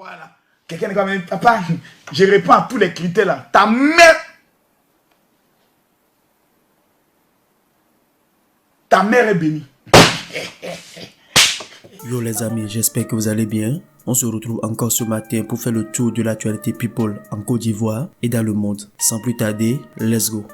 Voilà. Quelqu'un est comme papa, je réponds à tous les critères là. Ta mère est bénie. Yo les amis, j'espère que vous allez bien. On se retrouve encore ce matin pour faire le tour de l'actualité people en Côte d'Ivoire et dans le monde. Sans plus tarder, let's go.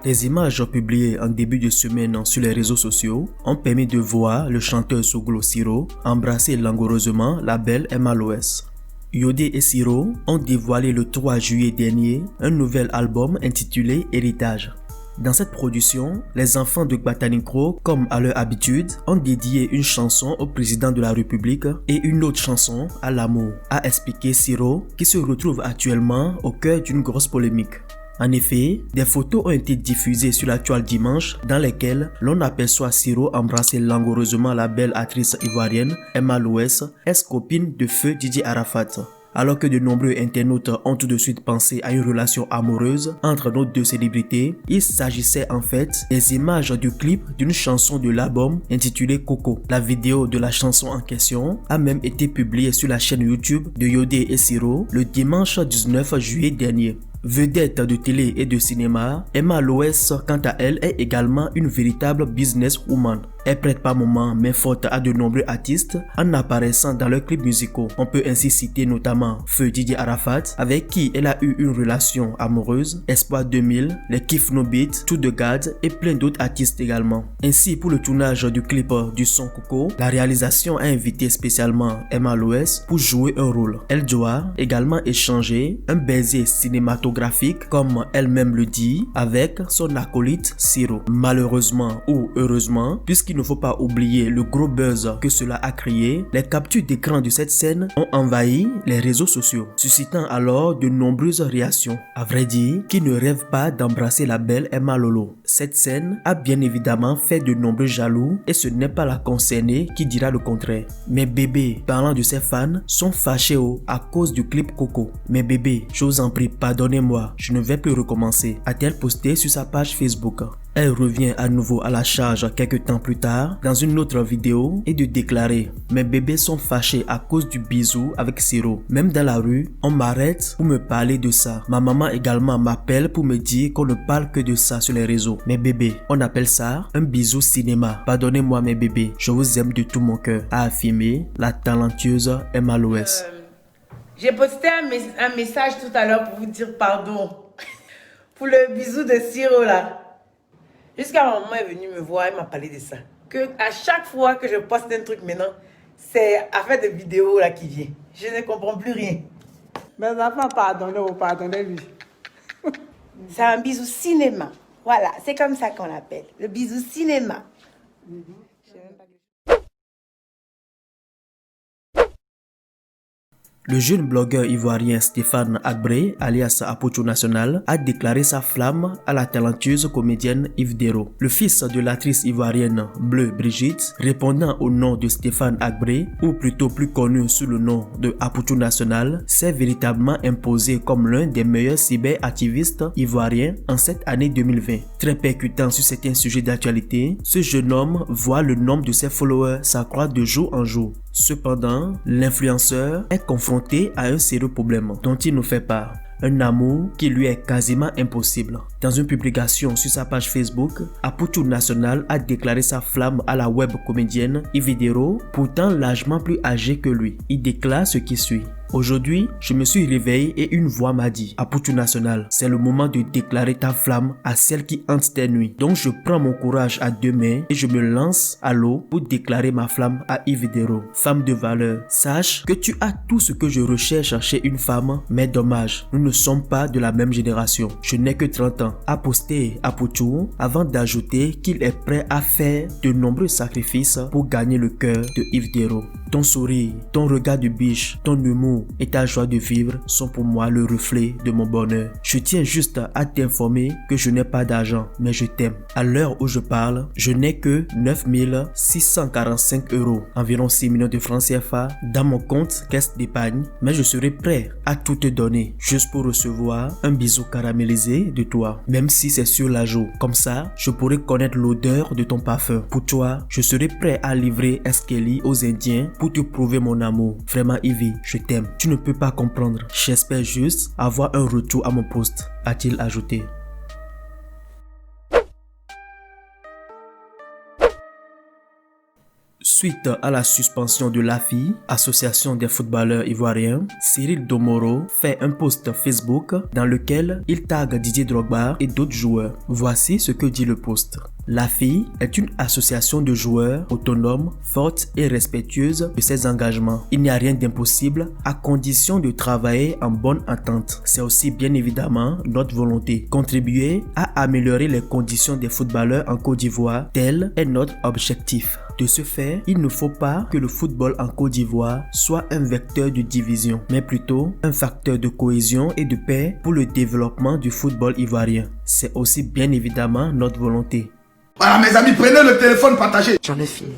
Les images publiées en début de semaine sur les réseaux sociaux ont permis de voir le chanteur Soglo Siro embrasser langoureusement la belle Emma Loès. Yodé et Siro ont dévoilé le 3 juillet dernier un nouvel album intitulé Héritage. Dans cette production, les enfants de Gbatanikro, comme à leur habitude, ont dédié une chanson au président de la République et une autre chanson à l'amour, a expliqué Siro, qui se retrouve actuellement au cœur d'une grosse polémique. En effet, des photos ont été diffusées sur la toile dimanche dans lesquelles l'on aperçoit Siro embrasser langoureusement la belle actrice ivoirienne Emma Loès, ex-copine de feu Didier Arafat. Alors que de nombreux internautes ont tout de suite pensé à une relation amoureuse entre nos deux célébrités, il s'agissait en fait des images du clip d'une chanson de l'album intitulée Coco. La vidéo de la chanson en question a même été publiée sur la chaîne YouTube de Yodé et Siro le dimanche 19 juillet dernier. Vedette de télé et de cinéma, Emma Loès, quant à elle, est également une véritable businesswoman. Elle prête par moments main forte à de nombreux artistes en apparaissant dans leurs clips musicaux. On peut ainsi citer notamment Feu Didier Arafat, avec qui elle a eu une relation amoureuse, Espoir 2000, les Kif No Beat, Tout de Garde et plein d'autres artistes également. Ainsi, pour le tournage du clip du son Coco, la réalisation a invité spécialement Emma Loès pour jouer un rôle. Elle doit également échanger un baiser cinématographique, comme elle-même le dit, avec son acolyte Siro. Malheureusement ou heureusement, puisqu'il ne faut pas oublier le gros buzz que cela a créé, les captures d'écran de cette scène ont envahi les réseaux sociaux, suscitant alors de nombreuses réactions. À vrai dire, qui ne rêve pas d'embrasser la belle Emma Lolo? Cette scène a bien évidemment fait de nombreux jaloux et ce n'est pas la concernée qui dira le contraire. Mes bébés, parlant de ses fans, sont fâchés à cause du clip Coco. Mes bébés, je vous en prie, pardonnez-moi, je ne vais plus recommencer, a-t-elle posté sur sa page Facebook. Elle revient à nouveau à la charge quelques temps plus tard dans une autre vidéo et de déclarer « Mes bébés sont fâchés à cause du bisou avec Siro. Même dans la rue, on m'arrête pour me parler de ça. Ma maman également m'appelle pour me dire qu'on ne parle que de ça sur les réseaux. Mes bébés, on appelle ça un bisou cinéma. Pardonnez-moi mes bébés, je vous aime de tout mon cœur », a affirmé la talentueuse Emma Loès. J'ai posté un message tout à l'heure pour vous dire pardon pour le bisou de Siro là. Jusqu'à un moment, elle est venue me voir, elle m'a parlé de ça. Que à chaque fois que je poste un truc maintenant, c'est affaire de vidéo là qui vient. Je ne comprends plus rien. Mes enfants, pardonnez-lui. C'est un bisou cinéma. Voilà, c'est comme ça qu'on l'appelle. Le bisou cinéma. Le jeune blogueur ivoirien Stéphane Agbré, alias Apocho National, a déclaré sa flamme à la talentueuse comédienne Yves Dero. Le fils de l'actrice ivoirienne Bleu Brigitte, répondant au nom de Stéphane Agbré, ou plutôt plus connu sous le nom de Apocho National, s'est véritablement imposé comme l'un des meilleurs cyberactivistes ivoiriens en cette année 2020. Très percutant sur certains sujets d'actualité, ce jeune homme voit le nombre de ses followers s'accroître de jour en jour. Cependant, l'influenceur est confronté à un sérieux problème dont il nous fait part. Un amour qui lui est quasiment impossible. Dans une publication sur sa page Facebook, Apocho National a déclaré sa flamme à la web comédienne Yves Dero, pourtant largement plus âgée que lui. Il déclare ce qui suit. Aujourd'hui, je me suis réveillé et une voix m'a dit « Apocho National, c'est le moment de déclarer ta flamme à celle qui hante tes nuits. Donc je prends mon courage à deux mains et je me lance à l'eau pour déclarer ma flamme à Yves Dero. Femme de valeur, sache que tu as tout ce que je recherche chez une femme, mais dommage, nous ne sommes pas de la même génération. Je n'ai que 30 ans. » A posté Apocho avant d'ajouter qu'il est prêt à faire de nombreux sacrifices pour gagner le cœur de Yves Dero. Ton sourire, ton regard de biche, ton humour et ta joie de vivre sont pour moi le reflet de mon bonheur. Je tiens juste à t'informer que je n'ai pas d'argent, mais je t'aime. À l'heure où je parle, je n'ai que 9 645 €, environ 6 millions de francs CFA, dans mon compte caisse d'épargne, mais je serai prêt à tout te donner, juste pour recevoir un bisou caramélisé de toi, même si c'est sur la joue. Comme ça, je pourrai connaître l'odeur de ton parfum. Pour toi, je serai prêt à livrer Eskelly aux Indiens pour te prouver mon amour. Vraiment, Ivy, je t'aime. Tu ne peux pas comprendre. J'espère juste avoir un retour à mon poste, a-t-il ajouté. Suite à la suspension de l'AFI, Association des footballeurs ivoiriens, Cyril Domoro fait un post Facebook dans lequel il tague Didier Drogba et d'autres joueurs. Voici ce que dit le post. L'AFI est une association de joueurs autonomes, forte et respectueuse de ses engagements. Il n'y a rien d'impossible à condition de travailler en bonne entente. C'est aussi bien évidemment notre volonté. Contribuer à améliorer les conditions des footballeurs en Côte d'Ivoire, tel est notre objectif. De ce fait, il ne faut pas que le football en Côte d'Ivoire soit un vecteur de division, mais plutôt un facteur de cohésion et de paix pour le développement du football ivoirien. C'est aussi bien évidemment notre volonté. Voilà mes amis, prenez le téléphone, partagez. J'en ai fini.